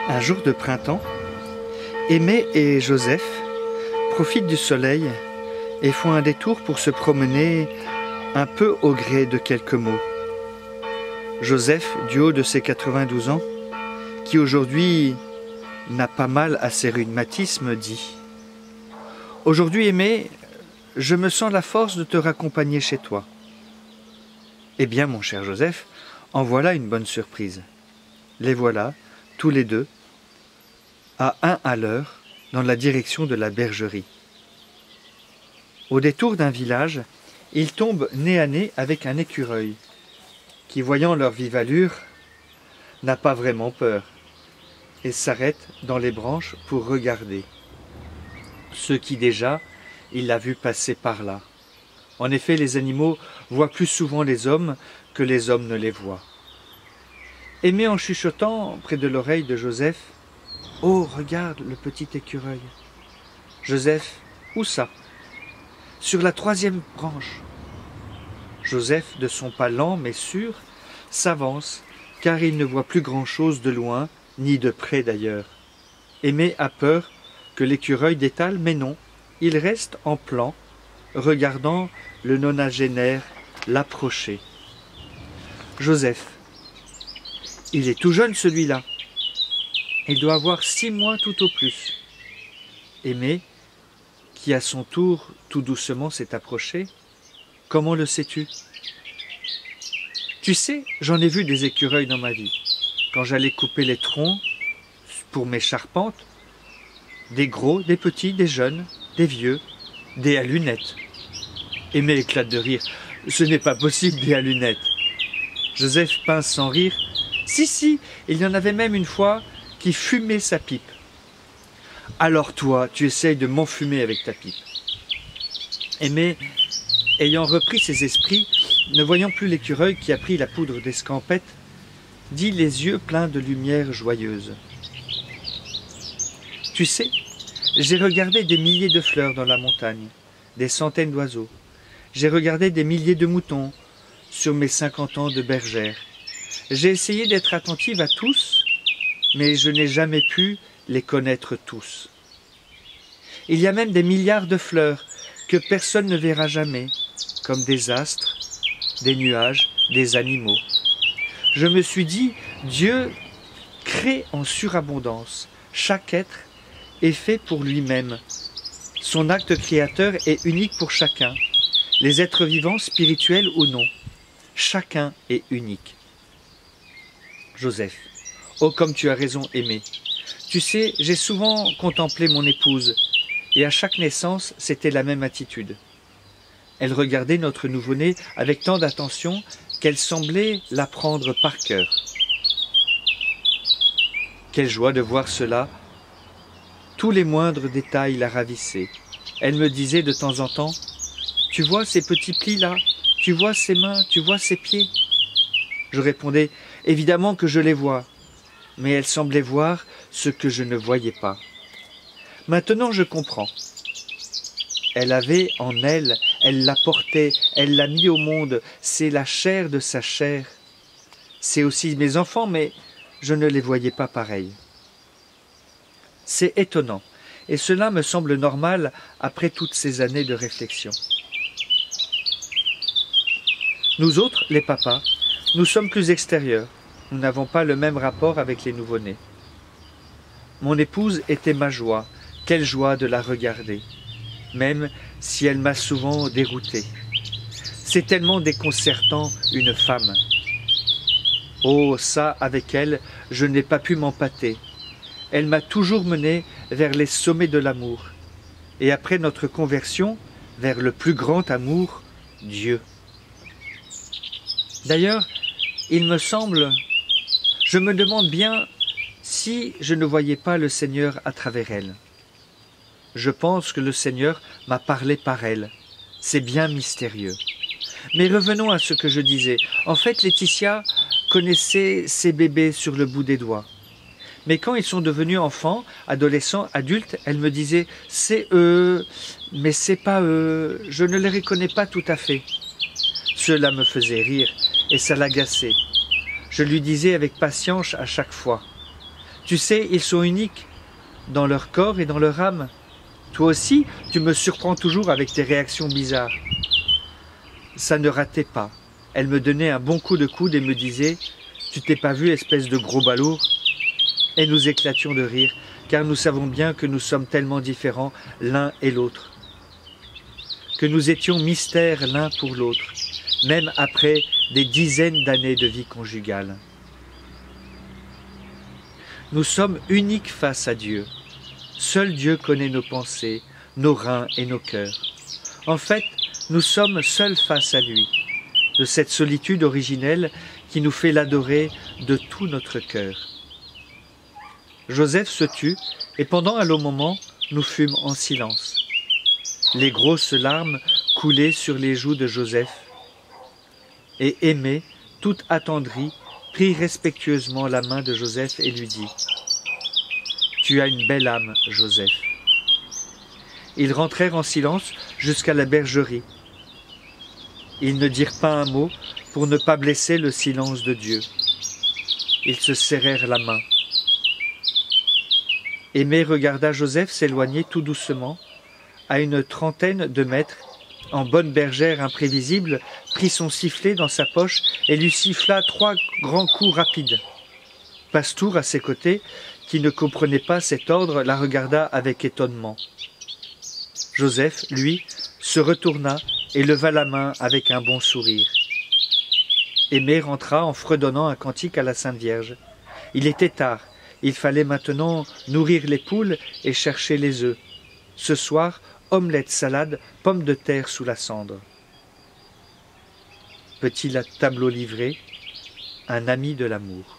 Un jour de printemps, Aimé et Joseph profitent du soleil et font un détour pour se promener un peu au gré de quelques mots. Joseph, du haut de ses 92 ans, qui aujourd'hui n'a pas mal à ses rhumatismes, dit « Aujourd'hui, Aimé, je me sens la force de te raccompagner chez toi. » Eh bien, mon cher Joseph, en voilà une bonne surprise. Les voilà, tous les deux, à 1 à l'heure, dans la direction de la bergerie. Au détour d'un village, ils tombent nez à nez avec un écureuil, qui, voyant leur vive allure, n'a pas vraiment peur, et s'arrête dans les branches pour regarder. Ceux qui déjà, il l'a vu passer par là. En effet, les animaux voient plus souvent les hommes que les hommes ne les voient. Aimé, en chuchotant près de l'oreille de Joseph, « Oh, regarde le petit écureuil !» Joseph, « Où ça ?»« Sur la 3e branche. » Joseph, de son pas lent mais sûr, s'avance, car il ne voit plus grand-chose de loin, ni de près d'ailleurs. Aimé a peur que l'écureuil détale, mais non, il reste en plan, regardant le nonagénaire l'approcher. Joseph, il est tout jeune celui-là. Il doit avoir 6 mois tout au plus. Aimé, qui à son tour tout doucement s'est approché, comment le sais-tu? Tu sais, j'en ai vu des écureuils dans ma vie. Quand j'allais couper les troncs pour mes charpentes, des gros, des petits, des jeunes, des vieux, des à lunettes. Aimé éclate de rire. Ce n'est pas possible, des à lunettes. Joseph pince sans rire. Si, il y en avait même une fois qui fumait sa pipe. Alors toi, tu essayes de m'enfumer avec ta pipe. Aimé, ayant repris ses esprits, ne voyant plus l'écureuil qui a pris la poudre d'escampette, dit les yeux pleins de lumière joyeuse. Tu sais, j'ai regardé des milliers de fleurs dans la montagne, des centaines d'oiseaux. J'ai regardé des milliers de moutons sur mes 50 ans de bergère. J'ai essayé d'être attentive à tous, mais je n'ai jamais pu les connaître tous. Il y a même des milliards de fleurs que personne ne verra jamais, comme des astres, des nuages, des animaux. Je me suis dit, Dieu crée en surabondance. Chaque être est fait pour lui-même. Son acte créateur est unique pour chacun. Les êtres vivants, spirituels ou non. Chacun est unique. Joseph. Oh, comme tu as raison, Aimé. Tu sais, j'ai souvent contemplé mon épouse, et à chaque naissance, c'était la même attitude. Elle regardait notre nouveau-né avec tant d'attention qu'elle semblait l'apprendre par cœur. Quelle joie de voir cela! Tous les moindres détails la ravissaient. Elle me disait de temps en temps, « Tu vois ces petits plis-là? Tu vois ses mains? Tu vois ses pieds ?» Je répondais, « Évidemment que je les vois. » Mais elle semblait voir ce que je ne voyais pas. Maintenant je comprends. Elle avait en elle, elle l'a porté, elle l'a mis au monde, c'est la chair de sa chair. C'est aussi mes enfants, mais je ne les voyais pas pareils. C'est étonnant, et cela me semble normal après toutes ces années de réflexion. Nous autres, les papas, nous sommes plus extérieurs. Nous n'avons pas le même rapport avec les nouveau-nés. Mon épouse était ma joie. Quelle joie de la regarder, même si elle m'a souvent dérouté. C'est tellement déconcertant, une femme. Oh, ça, avec elle, je n'ai pas pu m'empâter. Elle m'a toujours mené vers les sommets de l'amour. Et après notre conversion, vers le plus grand amour, Dieu. D'ailleurs, il me semble... Je me demande bien si je ne voyais pas le Seigneur à travers elle. Je pense que le Seigneur m'a parlé par elle. C'est bien mystérieux. Mais revenons à ce que je disais. En fait, Laetitia connaissait ses bébés sur le bout des doigts. Mais quand ils sont devenus enfants, adolescents, adultes, elle me disait « C'est eux, mais c'est pas eux, je ne les reconnais pas tout à fait. » Cela me faisait rire et ça l'agaçait. Je lui disais avec patience à chaque fois, Tu sais, ils sont uniques dans leur corps et dans leur âme. Toi aussi, tu me surprends toujours avec tes réactions bizarres. » Ça ne ratait pas. Elle me donnait un bon coup de coude et me disait « Tu t'es pas vu, espèce de gros balourd ?» Et nous éclations de rire, car nous savons bien que nous sommes tellement différents l'un et l'autre, que nous étions mystères l'un pour l'autre, même après des dizaines d'années de vie conjugale. Nous sommes uniques face à Dieu. Seul Dieu connaît nos pensées, nos reins et nos cœurs. En fait, nous sommes seuls face à lui, de cette solitude originelle qui nous fait l'adorer de tout notre cœur. Joseph se tut, et pendant un long moment, nous fûmes en silence. Les grosses larmes coulaient sur les joues de Joseph, et Aimée, toute attendrie, prit respectueusement la main de Joseph et lui dit « Tu as une belle âme, Joseph. » Ils rentrèrent en silence jusqu'à la bergerie. Ils ne dirent pas un mot pour ne pas blesser le silence de Dieu. Ils se serrèrent la main. Aimée regarda Joseph s'éloigner tout doucement, à une trentaine de mètres, en bonne bergère imprévisible, prit son sifflet dans sa poche et lui siffla 3 grands coups rapides. Pastour, à ses côtés, qui ne comprenait pas cet ordre, la regarda avec étonnement. Joseph, lui, se retourna et leva la main avec un bon sourire. Aimée rentra en fredonnant un cantique à la Sainte Vierge. Il était tard, il fallait maintenant nourrir les poules et chercher les œufs. Ce soir, omelette, salade, pommes de terre sous la cendre. Petit tableau livré, un ami de l'amour.